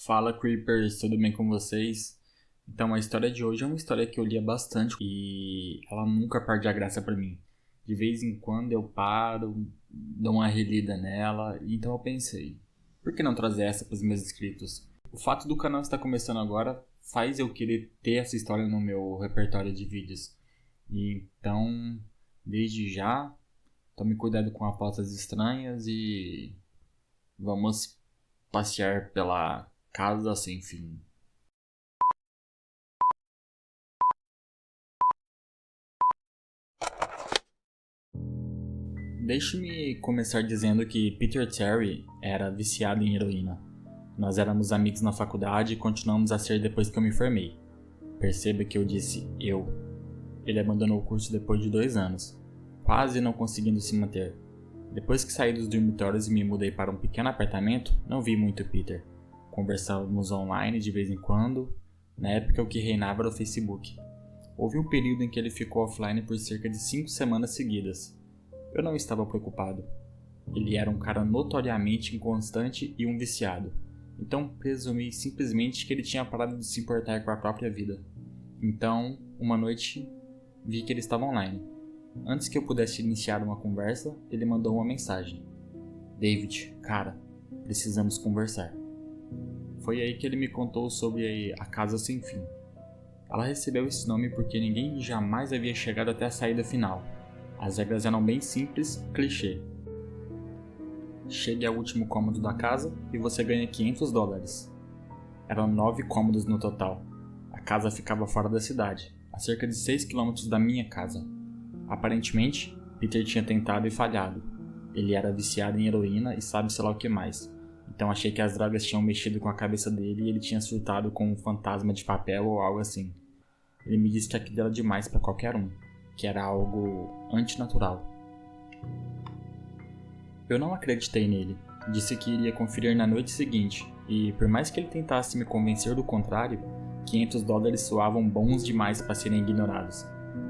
Fala Creepers, tudo bem com vocês? Então a história de hoje é uma história que eu lia bastante e ela nunca perde a graça pra mim. De vez em quando eu paro, dou uma relida nela, então eu pensei, por que não trazer essa pros meus inscritos? O fato do canal estar começando agora faz eu querer ter essa história no meu repertório de vídeos. Então, desde já, tome cuidado com apostas estranhas e vamos passear pela casa sem fim. Deixe-me começar dizendo que Peter Terry era viciado em heroína. Nós éramos amigos na faculdade e continuamos a ser depois que eu me formei. Perceba que eu disse eu. Ele abandonou o curso depois de 2 anos, quase não conseguindo se manter. Depois que saí dos dormitórios e me mudei para um pequeno apartamento, não vi muito Peter. Conversávamos online de vez em quando. Na época o que reinava era o Facebook. Houve um período em que ele ficou offline por cerca de 5 semanas seguidas. Eu não estava preocupado. Ele era um cara notoriamente inconstante e um viciado. Então presumi simplesmente que ele tinha parado de se importar com a própria vida. Então, uma noite, vi que ele estava online. Antes que eu pudesse iniciar uma conversa, ele mandou uma mensagem. David, cara, precisamos conversar. Foi aí que ele me contou sobre a Casa Sem Fim. Ela recebeu esse nome porque ninguém jamais havia chegado até a saída final. As regras eram bem simples, clichê. Chegue ao último cômodo da casa e você ganha $500. Eram 9 cômodos no total. A casa ficava fora da cidade, a cerca de 6 km da minha casa. Aparentemente, Peter tinha tentado e falhado. Ele era viciado em heroína e sabe-se lá o que mais. Então achei que as drogas tinham mexido com a cabeça dele e ele tinha surtado com um fantasma de papel ou algo assim. Ele me disse que aquilo era demais para qualquer um, que era algo antinatural. Eu não acreditei nele. Disse que iria conferir na noite seguinte, e por mais que ele tentasse me convencer do contrário, $500 soavam bons demais para serem ignorados.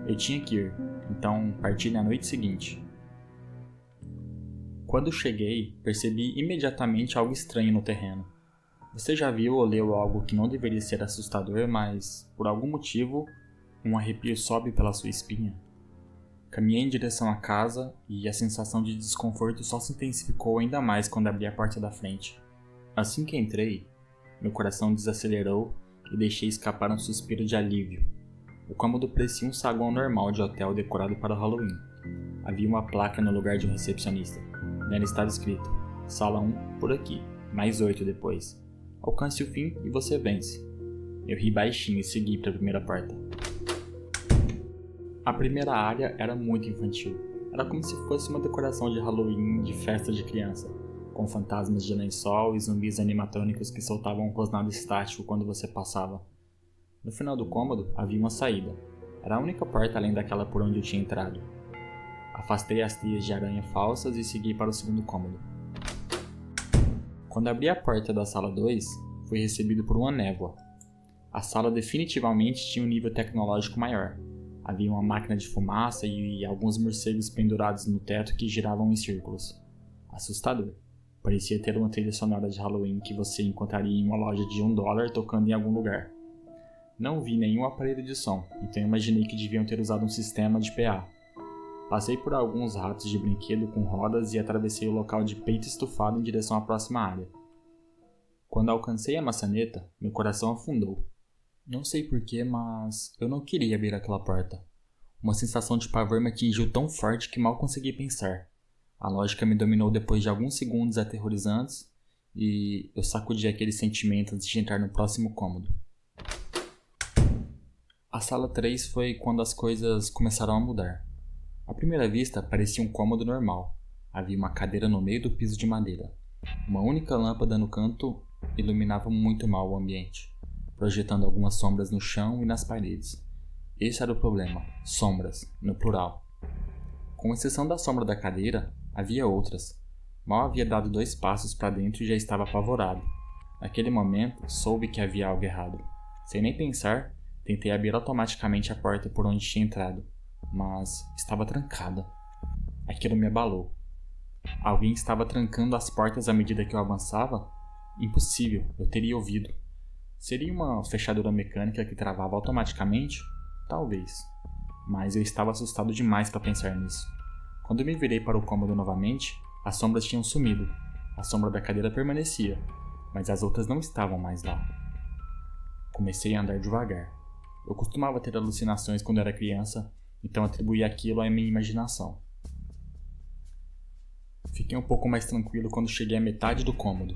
Eu tinha que ir, então parti na noite seguinte. Quando cheguei, percebi imediatamente algo estranho no terreno. Você já viu ou leu algo que não deveria ser assustador, mas, por algum motivo, um arrepio sobe pela sua espinha? Caminhei em direção à casa e a sensação de desconforto só se intensificou ainda mais quando abri a porta da frente. Assim que entrei, meu coração desacelerou e deixei escapar um suspiro de alívio. O cômodo parecia um saguão normal de hotel decorado para o Halloween. Havia uma placa no lugar de um recepcionista. Nela estava escrito: Sala 1 por aqui, mais 8 depois. Alcance o fim e você vence. Eu ri baixinho e segui para a primeira porta. A primeira área era muito infantil. Era como se fosse uma decoração de Halloween de festa de criança, com fantasmas de lençol e zumbis animatrônicos que soltavam um rosnado estático quando você passava. No final do cômodo havia uma saída. Era a única porta além daquela por onde eu tinha entrado. Afastei as teias de aranha falsas e segui para o segundo cômodo. Quando abri a porta da sala 2, fui recebido por uma névoa. A sala definitivamente tinha um nível tecnológico maior. Havia uma máquina de fumaça e alguns morcegos pendurados no teto que giravam em círculos. Assustador. Parecia ter uma trilha sonora de Halloween que você encontraria em uma loja de $1 tocando em algum lugar. Não vi nenhum aparelho de som, então imaginei que deviam ter usado um sistema de PA. Passei por alguns ratos de brinquedo com rodas e atravessei o local de peito estufado em direção à próxima área. Quando alcancei a maçaneta, meu coração afundou. Não sei porquê, mas eu não queria abrir aquela porta. Uma sensação de pavor me atingiu tão forte que mal consegui pensar. A lógica me dominou depois de alguns segundos aterrorizantes e eu sacudi aquele sentimento antes de entrar no próximo cômodo. A sala 3 foi quando as coisas começaram a mudar. À primeira vista, parecia um cômodo normal. Havia uma cadeira no meio do piso de madeira. Uma única lâmpada no canto iluminava muito mal o ambiente, projetando algumas sombras no chão e nas paredes. Esse era o problema, sombras, no plural. Com exceção da sombra da cadeira, havia outras. Mal havia dado 2 passos para dentro e já estava apavorado. Naquele momento, soube que havia algo errado. Sem nem pensar, tentei abrir automaticamente a porta por onde tinha entrado, mas estava trancada. Aquilo me abalou. Alguém estava trancando as portas à medida que eu avançava? Impossível, eu teria ouvido. Seria uma fechadura mecânica que travava automaticamente? Talvez. Mas eu estava assustado demais para pensar nisso. Quando me virei para o cômodo novamente, as sombras tinham sumido. A sombra da cadeira permanecia, mas as outras não estavam mais lá. Comecei a andar devagar. Eu costumava ter alucinações quando era criança, então atribuí aquilo à minha imaginação. Fiquei um pouco mais tranquilo quando cheguei à metade do cômodo.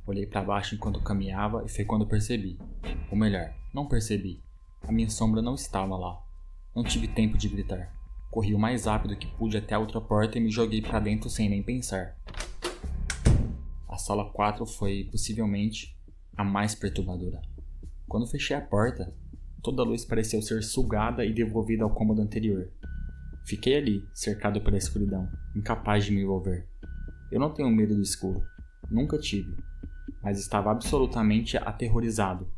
Olhei para baixo enquanto caminhava e foi quando percebi. Ou melhor, não percebi. A minha sombra não estava lá. Não tive tempo de gritar. Corri o mais rápido que pude até a outra porta e me joguei para dentro sem nem pensar. A sala 4 foi, possivelmente, a mais perturbadora. Quando fechei a porta, toda a luz pareceu ser sugada e devolvida ao cômodo anterior. Fiquei ali, cercado pela escuridão, incapaz de me envolver. Eu não tenho medo do escuro. Nunca tive. Mas estava absolutamente aterrorizado.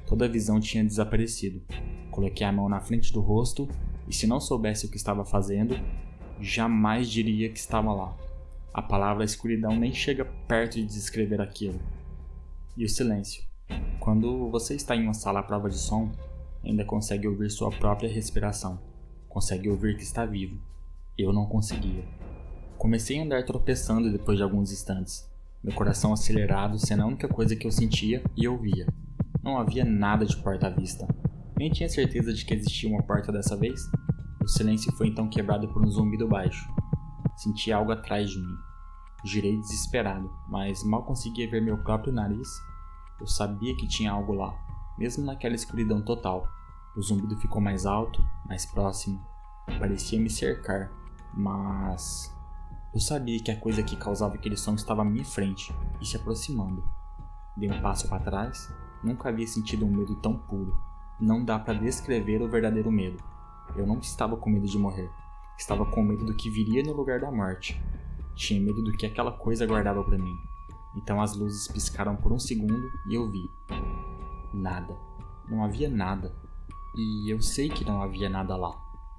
Toda a visão tinha desaparecido. Coloquei a mão na frente do rosto e, se não soubesse o que estava fazendo, jamais diria que estava lá. A palavra escuridão nem chega perto de descrever aquilo. E o silêncio. Quando você está em uma sala à prova de som, ainda consegue ouvir sua própria respiração. Consegue ouvir que está vivo. Eu não conseguia. Comecei a andar tropeçando depois de alguns instantes. Meu coração acelerado sendo a única coisa que eu sentia e ouvia. Não havia nada de porta à vista. Nem tinha certeza de que existia uma porta dessa vez. O silêncio foi então quebrado por um zumbido baixo. Senti algo atrás de mim. Girei desesperado, mas mal conseguia ver meu próprio nariz. Eu sabia que tinha algo lá, mesmo naquela escuridão total. O zumbido ficou mais alto, mais próximo. Parecia me cercar, mas... eu sabia que a coisa que causava aquele som estava à minha frente e se aproximando. Dei um passo para trás. Nunca havia sentido um medo tão puro. Não dá para descrever o verdadeiro medo. Eu não estava com medo de morrer. Estava com medo do que viria no lugar da morte. Tinha medo do que aquela coisa guardava para mim. Então as luzes piscaram por um segundo e eu vi. Nada. Não havia nada. E eu sei que não havia nada lá.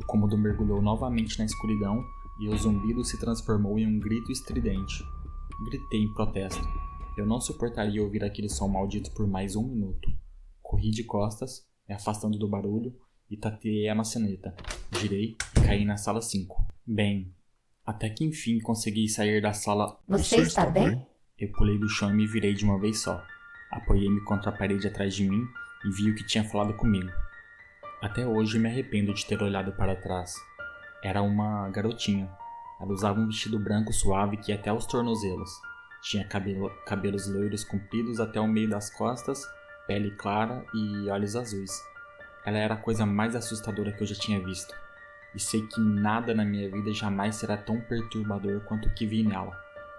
O cômodo mergulhou novamente na escuridão e o zumbido se transformou em um grito estridente. Gritei em protesto. Eu não suportaria ouvir aquele som maldito por mais um minuto. Corri de costas, me afastando do barulho, e tateei a maçaneta. Girei e caí na sala 5. Bem, até que enfim consegui sair da sala... Você está bem? Eu pulei do chão e me virei de uma vez só. Apoiei-me contra a parede atrás de mim e vi o que tinha falado comigo. Até hoje me arrependo de ter olhado para trás. Era uma garotinha. Ela usava um vestido branco suave que ia até os tornozelos. Tinha cabelos loiros compridos até o meio das costas, pele clara e olhos azuis. Ela era a coisa mais assustadora que eu já tinha visto. E sei que nada na minha vida jamais será tão perturbador quanto o que vi nela.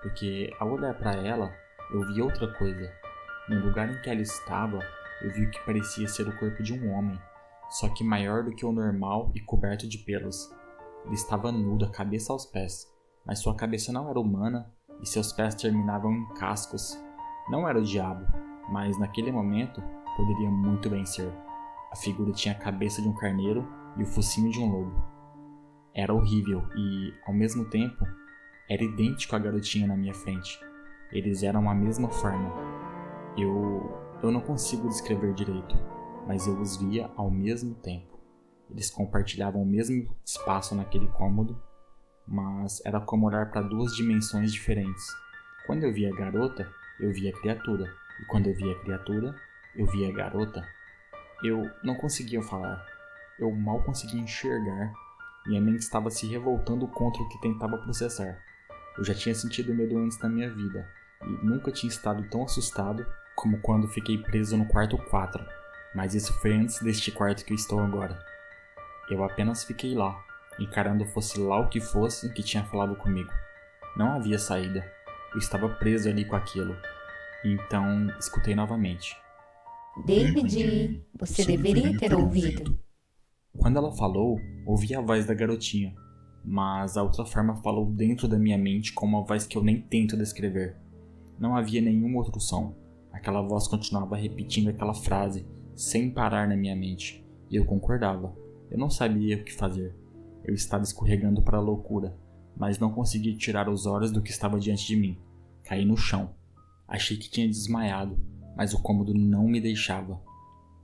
Porque ao olhar para ela, eu vi outra coisa. No lugar em que ela estava, eu vi o que parecia ser o corpo de um homem, só que maior do que o normal e coberto de pelos. Ele estava nu da cabeça aos pés, mas sua cabeça não era humana e seus pés terminavam em cascos. Não era o diabo, mas naquele momento poderia muito bem ser. A figura tinha a cabeça de um carneiro e o focinho de um lobo. Era horrível e, ao mesmo tempo, era idêntico à garotinha na minha frente. Eles eram a mesma forma. Eu não consigo descrever direito, mas eu os via ao mesmo tempo. Eles compartilhavam o mesmo espaço naquele cômodo, mas era como olhar para duas dimensões diferentes. Quando eu via a garota, eu via a criatura, e quando eu via a criatura, eu via a garota. Eu não conseguia falar, eu mal conseguia enxergar. Minha mente estava se revoltando contra o que tentava processar. Eu já tinha sentido medo antes na minha vida, e nunca tinha estado tão assustado como quando fiquei preso no quarto 4. Mas isso foi antes deste quarto que eu estou agora. Eu apenas fiquei lá, encarando fosse lá o que fosse que tinha falado comigo. Não havia saída. Eu estava preso ali com aquilo. Então, escutei novamente. David, você deveria ter ouvido. Quando ela falou, ouvi a voz da garotinha, mas a outra forma falou dentro da minha mente com uma voz que eu nem tento descrever. Não havia nenhum outro som. Aquela voz continuava repetindo aquela frase, sem parar na minha mente, e eu concordava. Eu não sabia o que fazer. Eu estava escorregando para a loucura, mas não conseguia tirar os olhos do que estava diante de mim. Caí no chão. Achei que tinha desmaiado, mas o cômodo não me deixava.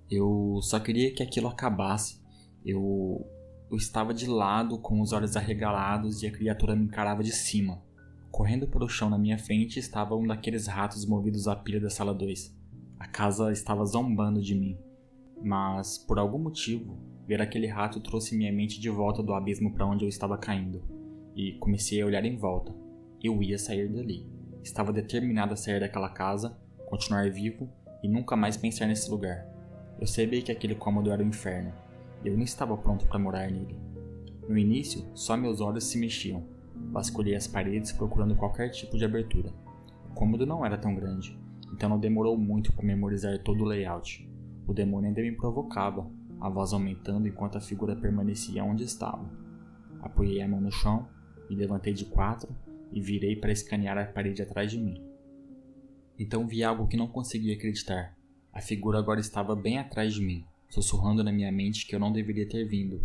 Eu só queria que aquilo acabasse. Eu estava de lado, com os olhos arregalados, e a criatura me encarava de cima. Correndo pelo chão na minha frente estava um daqueles ratos movidos à pilha da sala 2. A casa estava zombando de mim. Mas, por algum motivo, ver aquele rato trouxe minha mente de volta do abismo para onde eu estava caindo. E comecei a olhar em volta. Eu ia sair dali. Estava determinado a sair daquela casa, continuar vivo e nunca mais pensar nesse lugar. Eu sabia que aquele cômodo era o inferno. E eu não estava pronto para morar nele. No início, só meus olhos se mexiam. Vasculhei as paredes procurando qualquer tipo de abertura. O cômodo não era tão grande, então não demorou muito para memorizar todo o layout. O demônio ainda me provocava, a voz aumentando enquanto a figura permanecia onde estava. Apoiei a mão no chão, me levantei de 4 e virei para escanear a parede atrás de mim. Então vi algo que não conseguia acreditar. A figura agora estava bem atrás de mim, sussurrando na minha mente que eu não deveria ter vindo.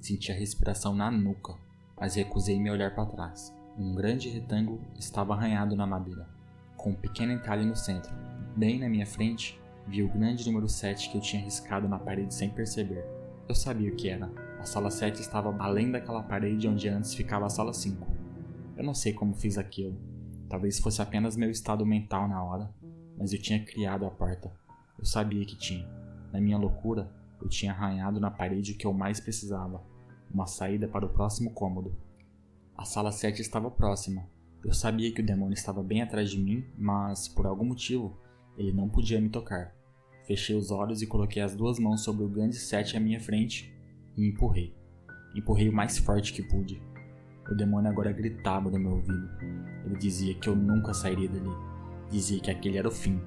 Senti a respiração na nuca, mas recusei me olhar para trás. Um grande retângulo estava arranhado na madeira, com um pequeno entalhe no centro. Bem na minha frente, vi o grande número 7 que eu tinha riscado na parede sem perceber. Eu sabia o que era. A sala 7 estava além daquela parede onde antes ficava a sala 5. Eu não sei como fiz aquilo. Talvez fosse apenas meu estado mental na hora, mas eu tinha criado a porta. Eu sabia que tinha. Na minha loucura, eu tinha arranhado na parede o que eu mais precisava. Uma saída para o próximo cômodo. A sala 7 estava próxima. Eu sabia que o demônio estava bem atrás de mim, mas, por algum motivo, ele não podia me tocar. Fechei os olhos e coloquei as 2 mãos sobre o grande 7 à minha frente e empurrei. Empurrei o mais forte que pude. O demônio agora gritava no meu ouvido. Ele dizia que eu nunca sairia dali. Dizia que aquele era o fim,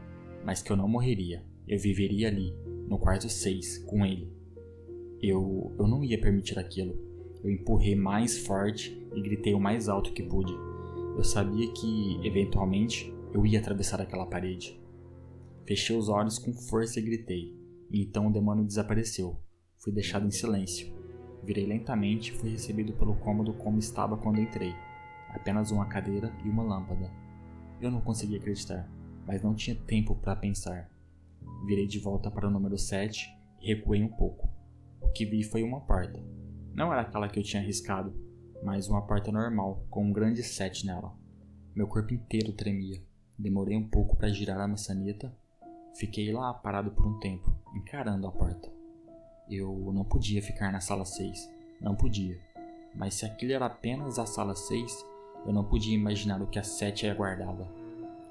mas que eu não morreria. Eu viveria ali, no quarto 6, com ele. Eu não ia permitir aquilo. Eu empurrei mais forte e gritei o mais alto que pude. Eu sabia que, eventualmente, eu ia atravessar aquela parede. Fechei os olhos com força e gritei. E então o demônio desapareceu. Fui deixado em silêncio. Virei lentamente e fui recebido pelo cômodo como estava quando entrei. Apenas uma cadeira e uma lâmpada. Eu não conseguia acreditar, mas não tinha tempo para pensar. Virei de volta para o número 7 e recuei um pouco. O que vi foi uma porta. Não era aquela que eu tinha arriscado, mas uma porta normal, com um grande 7 nela. Meu corpo inteiro tremia. Demorei um pouco para girar a maçaneta. Fiquei lá parado por um tempo, encarando a porta. Eu não podia ficar na sala 6. Não podia. Mas se aquilo era apenas a sala 6, eu não podia imaginar o que a 7 aguardava.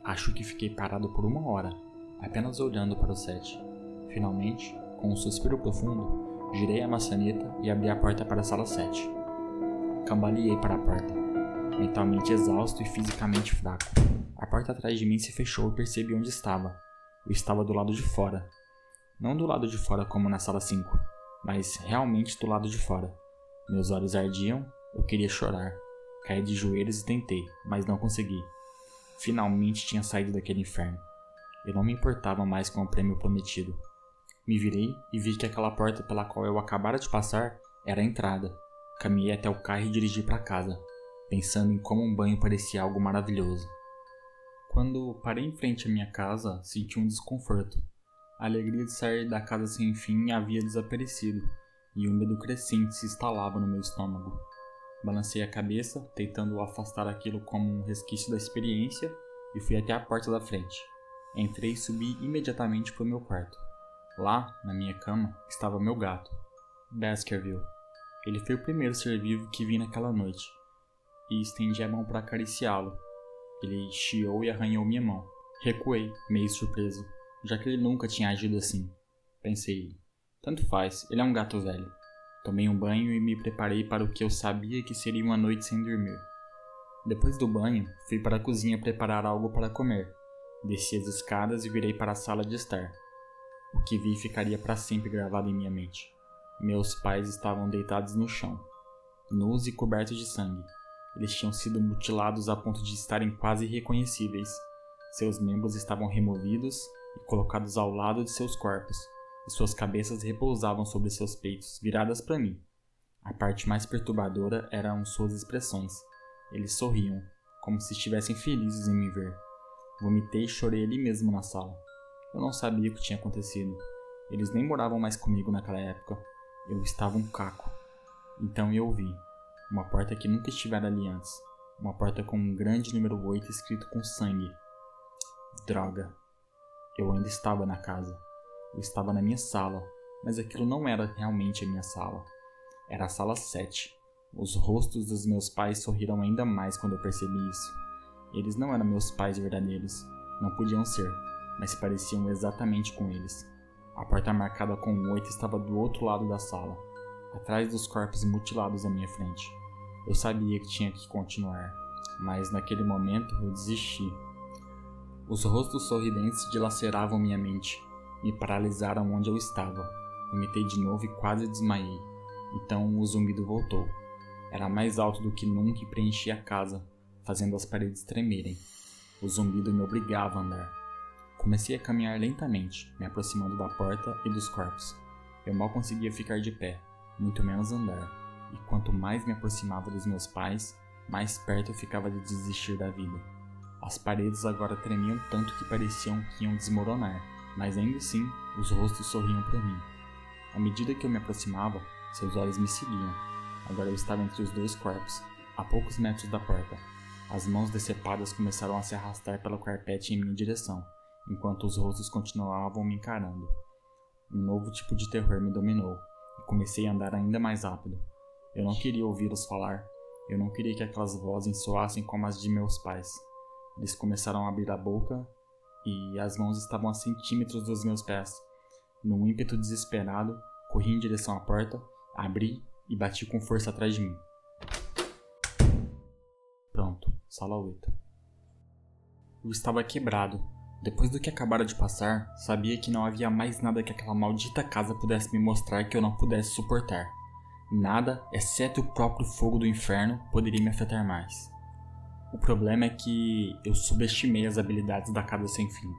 Acho que fiquei parado por 1 hora, apenas olhando para o 7. Finalmente, com um suspiro profundo, girei a maçaneta e abri a porta para a sala 7. Cambaleei para a porta, mentalmente exausto e fisicamente fraco. A porta atrás de mim se fechou e percebi onde estava. Eu estava do lado de fora. Não do lado de fora como na sala 5, mas realmente do lado de fora. Meus olhos ardiam, eu queria chorar. Caí de joelhos e tentei, mas não consegui. Finalmente tinha saído daquele inferno. Eu não me importava mais com o prêmio prometido. Me virei e vi que aquela porta pela qual eu acabara de passar era a entrada. Caminhei até o carro e dirigi para casa, pensando em como um banho parecia algo maravilhoso. Quando parei em frente à minha casa, senti um desconforto. A alegria de sair da casa sem fim havia desaparecido, e um medo crescente se instalava no meu estômago. Balancei a cabeça, tentando afastar aquilo como um resquício da experiência, e fui até a porta da frente. Entrei e subi imediatamente para o meu quarto. Lá, na minha cama, estava meu gato, Baskerville. Ele foi o primeiro ser vivo que vi naquela noite, e estendi a mão para acariciá-lo. Ele chiou e arranhou minha mão. Recuei, meio surpreso, já que ele nunca tinha agido assim. Pensei, tanto faz, ele é um gato velho. Tomei um banho e me preparei para o que eu sabia que seria uma noite sem dormir. Depois do banho, fui para a cozinha preparar algo para comer. Desci as escadas e virei para a sala de estar. O que vi ficaria para sempre gravado em minha mente. Meus pais estavam deitados no chão, nus e cobertos de sangue. Eles tinham sido mutilados a ponto de estarem quase irreconhecíveis. Seus membros estavam removidos e colocados ao lado de seus corpos, e suas cabeças repousavam sobre seus peitos, viradas para mim. A parte mais perturbadora eram suas expressões. Eles sorriam, como se estivessem felizes em me ver. Vomitei e chorei ali mesmo na sala. Eu não sabia o que tinha acontecido. Eles nem moravam mais comigo naquela época. Eu estava um caco. Então eu vi uma porta que nunca estivera ali antes. Uma porta com um grande número 8 escrito com sangue. Droga. Eu ainda estava na casa. Eu estava na minha sala, mas aquilo não era realmente a minha sala. Era a sala 7. Os rostos dos meus pais sorriram ainda mais quando eu percebi isso. Eles não eram meus pais verdadeiros. Não podiam ser, mas pareciam exatamente com eles. A porta marcada com um 8 estava do outro lado da sala, atrás dos corpos mutilados à minha frente. Eu sabia que tinha que continuar, mas naquele momento eu desisti. Os rostos sorridentes dilaceravam minha mente, me paralisaram onde eu estava. Vomitei de novo e quase desmaiei. Então o zumbido voltou. Era mais alto do que nunca e preenchia a casa, fazendo as paredes tremerem. O zumbido me obrigava a andar. Comecei a caminhar lentamente, me aproximando da porta e dos corpos. Eu mal conseguia ficar de pé, muito menos andar. E quanto mais me aproximava dos meus pais, mais perto eu ficava de desistir da vida. As paredes agora tremiam tanto que pareciam que iam desmoronar, mas ainda assim, os rostos sorriam para mim. À medida que eu me aproximava, seus olhos me seguiam. Agora eu estava entre os dois corpos, a poucos metros da porta. As mãos decepadas começaram a se arrastar pelo carpete em minha direção, enquanto os rostos continuavam me encarando. Um novo tipo de terror me dominou, e comecei a andar ainda mais rápido. Eu não queria ouvi-los falar. Eu não queria que aquelas vozes soassem como as de meus pais. Eles começaram a abrir a boca e as mãos estavam a centímetros dos meus pés. Num ímpeto desesperado, corri em direção à porta, abri e bati com força atrás de mim. Pronto, sala 8. Eu estava quebrado. Depois do que acabara de passar, sabia que não havia mais nada que aquela maldita casa pudesse me mostrar que eu não pudesse suportar. Nada, exceto o próprio fogo do inferno, poderia me afetar mais. O problema é que eu subestimei as habilidades da Casa Sem Fim.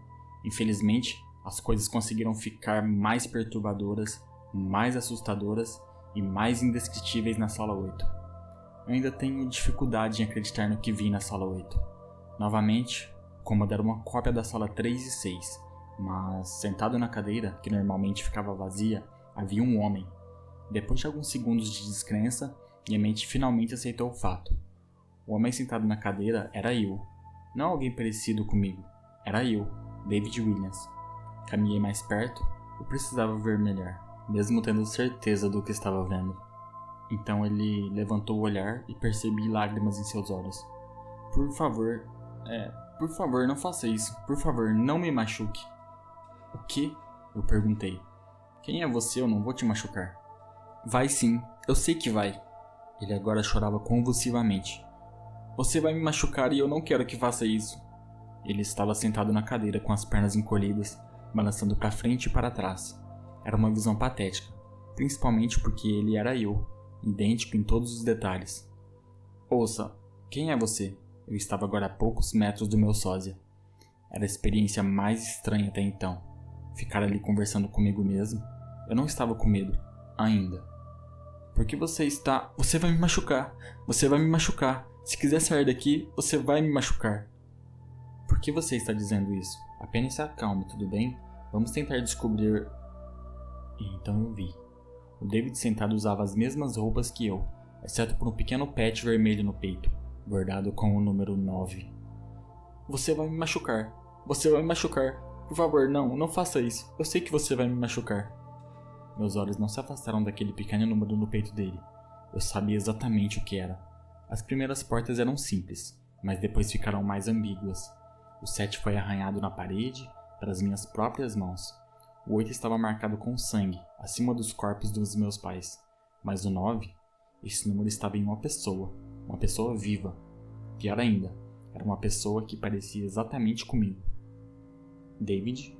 Infelizmente, as coisas conseguiram ficar mais perturbadoras, mais assustadoras e mais indescritíveis na Sala 8. Eu ainda tenho dificuldade em acreditar no que vi na Sala 8. Novamente, o cômodo era uma cópia da Sala 3 e 6, mas sentado na cadeira, que normalmente ficava vazia, havia um homem. Depois de alguns segundos de descrença, minha mente finalmente aceitou o fato. O homem sentado na cadeira era eu. Não alguém parecido comigo. Era eu, David Williams. Caminhei mais perto. Eu precisava ver melhor, mesmo tendo certeza do que estava vendo. Então ele levantou o olhar e percebi lágrimas em seus olhos. Por favor, não faça isso. Por favor, não me machuque. O quê? Eu perguntei. Quem é você? Eu não vou te machucar. Vai sim, eu sei que vai. Ele agora chorava convulsivamente. Você vai me machucar e eu não quero que faça isso. Ele estava sentado na cadeira com as pernas encolhidas, balançando para frente e para trás. Era uma visão patética, principalmente porque ele era eu, idêntico em todos os detalhes. Ouça, quem é você? Eu estava agora a poucos metros do meu sósia. Era a experiência mais estranha até então. Ficar ali conversando comigo mesmo. Eu não estava com medo, ainda. Por que você está... Você vai me machucar. Você vai me machucar. Se quiser sair daqui, você vai me machucar. Por que você está dizendo isso? Apenas se acalme, tudo bem? Vamos tentar descobrir... E então eu vi. O David sentado usava as mesmas roupas que eu, exceto por um pequeno patch vermelho no peito, bordado com o número 9. Você vai me machucar. Você vai me machucar. Por favor, não faça isso. Eu sei que você vai me machucar. Meus olhos não se afastaram daquele pequeno número no peito dele. Eu sabia exatamente o que era. As primeiras portas eram simples, mas depois ficaram mais ambíguas. O 7 foi arranhado na parede pelas minhas próprias mãos. O 8 estava marcado com sangue, acima dos corpos dos meus pais. Mas o 9, esse número estava em uma pessoa viva. Pior ainda, era uma pessoa que parecia exatamente comigo. David?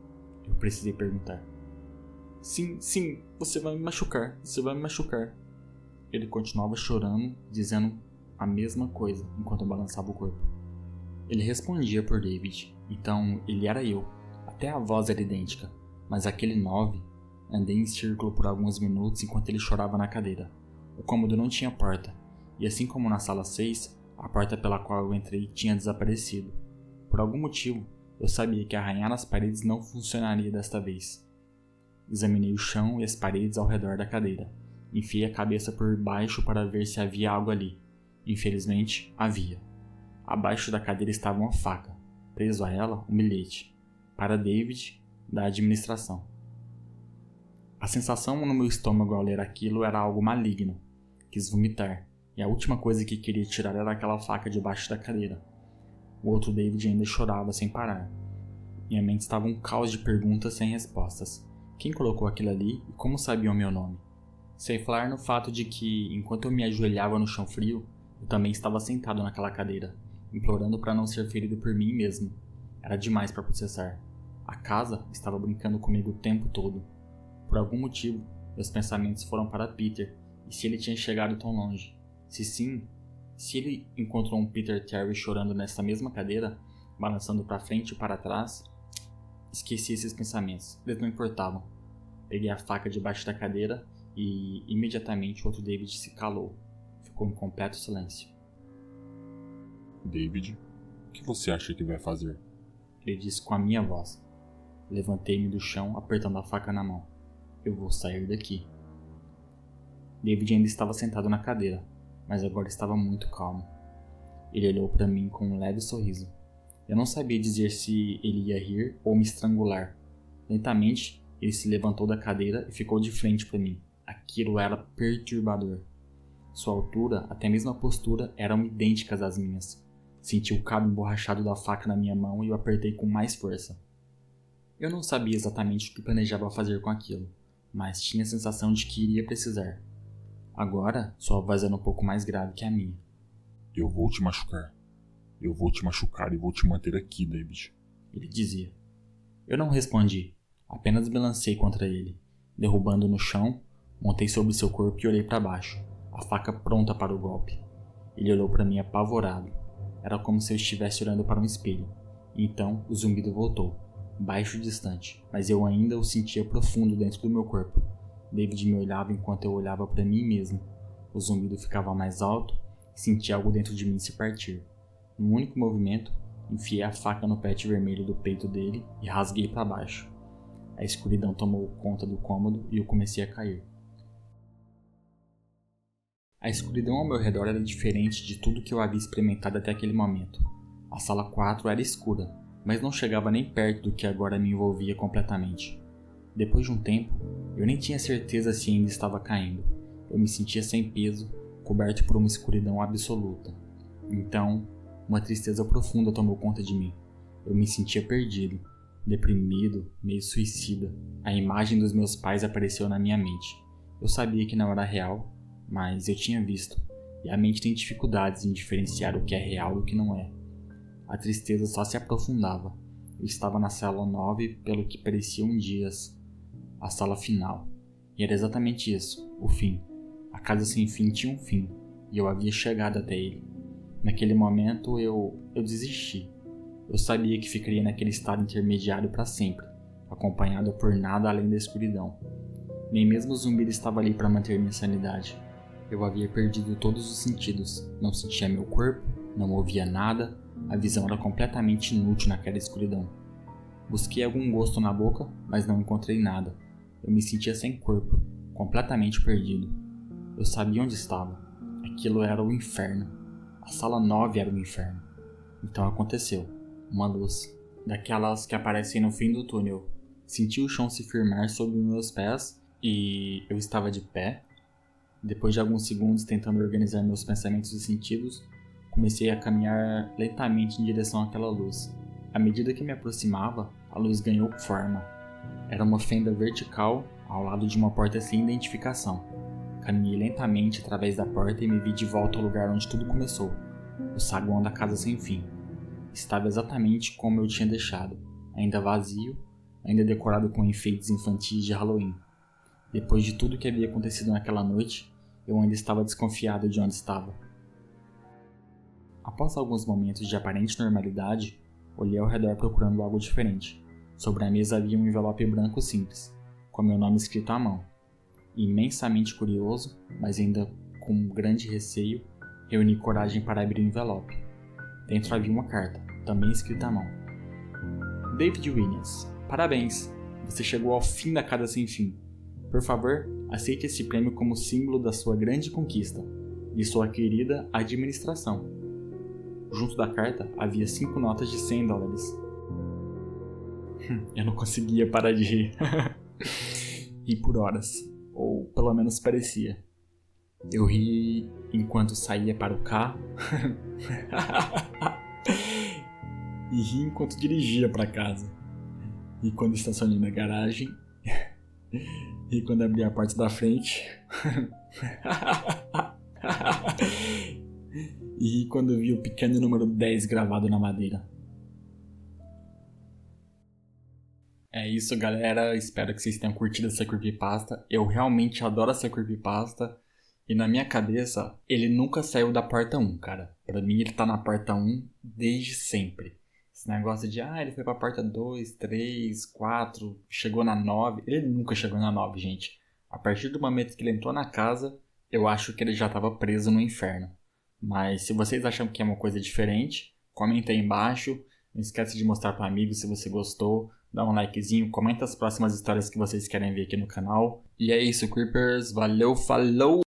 Eu precisei perguntar. Sim, você vai me machucar, você vai me machucar. Ele continuava chorando, dizendo a mesma coisa enquanto eu balançava o corpo. Ele respondia por David, então ele era eu. Até a voz era idêntica, mas aquele 9... Andei em círculo por alguns minutos enquanto ele chorava na cadeira. O cômodo não tinha porta, e assim como na sala 6, a porta pela qual eu entrei tinha desaparecido. Por algum motivo, Eu sabia que arranhar nas paredes não funcionaria desta vez. Examinei o chão e as paredes ao redor da cadeira. Enfiei a cabeça por baixo para ver se havia algo ali. Infelizmente, havia. Abaixo da cadeira estava uma faca. Preso a ela, um bilhete. Para David, da administração. A sensação no meu estômago ao ler aquilo era algo maligno. Quis vomitar, e a última coisa que queria tirar era aquela faca debaixo da cadeira. O outro David ainda chorava sem parar. Minha mente estava um caos de perguntas sem respostas. Quem colocou aquilo ali e como sabiam meu nome? Sem falar no fato de que, enquanto eu me ajoelhava no chão frio, eu também estava sentado naquela cadeira, implorando para não ser ferido por mim mesmo. Era demais para processar. A casa estava brincando comigo o tempo todo. Por algum motivo, meus pensamentos foram para Peter e se ele tinha chegado tão longe. Se sim, se ele encontrou um Peter Terry chorando nessa mesma cadeira, balançando para frente e para trás, esqueci esses pensamentos, eles não importavam. Peguei a faca debaixo da cadeira e imediatamente o outro David se calou. Ficou em completo silêncio. David, o que você acha que vai fazer? Ele disse com a minha voz. Levantei-me do chão, apertando a faca na mão. Eu vou sair daqui. David ainda estava sentado na cadeira, mas agora estava muito calmo. Ele olhou para mim com um leve sorriso. Eu não sabia dizer se ele ia rir ou me estrangular. Lentamente, ele se levantou da cadeira e ficou de frente para mim. Aquilo era perturbador. Sua altura, até mesmo a postura, eram idênticas às minhas. Senti o cabo emborrachado da faca na minha mão e o apertei com mais força. Eu não sabia exatamente o que planejava fazer com aquilo, mas tinha a sensação de que iria precisar. Agora, sua voz era um pouco mais grave que a minha. Eu vou te machucar. Eu vou te machucar e vou te manter aqui, David. Ele dizia. Eu não respondi, apenas me lancei contra ele. Derrubando no chão, montei sobre seu corpo e olhei para baixo, a faca pronta para o golpe. Ele olhou para mim apavorado. Era como se eu estivesse olhando para um espelho. E então o zumbido voltou, baixo e distante, mas eu ainda o sentia profundo dentro do meu corpo. David me olhava enquanto eu olhava para mim mesmo. O zumbido ficava mais alto e senti algo dentro de mim se partir. Num único movimento, enfiei a faca no pet vermelho do peito dele e rasguei para baixo. A escuridão tomou conta do cômodo e eu comecei a cair. A escuridão ao meu redor era diferente de tudo que eu havia experimentado até aquele momento. A sala 4 era escura, mas não chegava nem perto do que agora me envolvia completamente. Depois de um tempo, eu nem tinha certeza se ainda estava caindo. Eu me sentia sem peso, coberto por uma escuridão absoluta. Então, uma tristeza profunda tomou conta de mim. Eu me sentia perdido, deprimido, meio suicida. A imagem dos meus pais apareceu na minha mente. Eu sabia que não era real, mas eu tinha visto, e a mente tem dificuldades em diferenciar o que é real do que não é. A tristeza só se aprofundava. Eu estava na sala 9 pelo que pareciam dias. A sala final. E era exatamente isso, o fim. A casa sem fim tinha um fim, e eu havia chegado até ele. Naquele momento eu desisti. Eu sabia que ficaria naquele estado intermediário para sempre, acompanhado por nada além da escuridão. Nem mesmo o zumbido estava ali para manter minha sanidade. Eu havia perdido todos os sentidos, não sentia meu corpo, não ouvia nada, a visão era completamente inútil naquela escuridão. Busquei algum gosto na boca, mas não encontrei nada. Eu me sentia sem corpo, completamente perdido. Eu sabia onde estava. Aquilo era o inferno. A sala 9 era o inferno. Então aconteceu. Uma luz, daquelas que aparecem no fim do túnel. Senti o chão se firmar sob meus pés e eu estava de pé. Depois de alguns segundos tentando organizar meus pensamentos e sentidos, comecei a caminhar lentamente em direção àquela luz. À medida que me aproximava, a luz ganhou forma. Era uma fenda vertical ao lado de uma porta sem identificação. Caminhei lentamente através da porta e me vi de volta ao lugar onde tudo começou, o saguão da casa sem fim. Estava exatamente como eu tinha deixado, ainda vazio, ainda decorado com enfeites infantis de Halloween. Depois de tudo que havia acontecido naquela noite, eu ainda estava desconfiado de onde estava. Após alguns momentos de aparente normalidade, olhei ao redor procurando algo diferente. Sobre a mesa havia um envelope branco simples, com meu nome escrito à mão. Imensamente curioso, mas ainda com um grande receio, reuni coragem para abrir o envelope. Dentro havia uma carta, também escrita à mão. David Williams, parabéns, você chegou ao fim da casa sem fim. Por favor, aceite esse prêmio como símbolo da sua grande conquista, de sua querida administração. Junto da carta havia 5 notas de $100. Eu não conseguia parar de rir. Ri por horas, ou pelo menos parecia. Eu ri enquanto saía para o carro e ri enquanto dirigia para casa. E quando estacionei na garagem, e quando abri a porta da frente, e quando vi o pequeno número 10 gravado na madeira. É isso, galera. Espero que vocês tenham curtido essa creepypasta. Eu realmente adoro essa creepypasta. E na minha cabeça, ele nunca saiu da porta 1, cara. Pra mim, ele tá na porta 1 desde sempre. Esse negócio de, ele foi pra porta 2, 3, 4, chegou na 9. Ele nunca chegou na 9, gente. A partir do momento que ele entrou na casa, eu acho que ele já tava preso no inferno. Mas se vocês acham que é uma coisa diferente, comenta aí embaixo. Não esquece de mostrar para amigos se você gostou. Dá um likezinho, comenta as próximas histórias que vocês querem ver aqui no canal. E é isso, Creepers. Valeu, falou!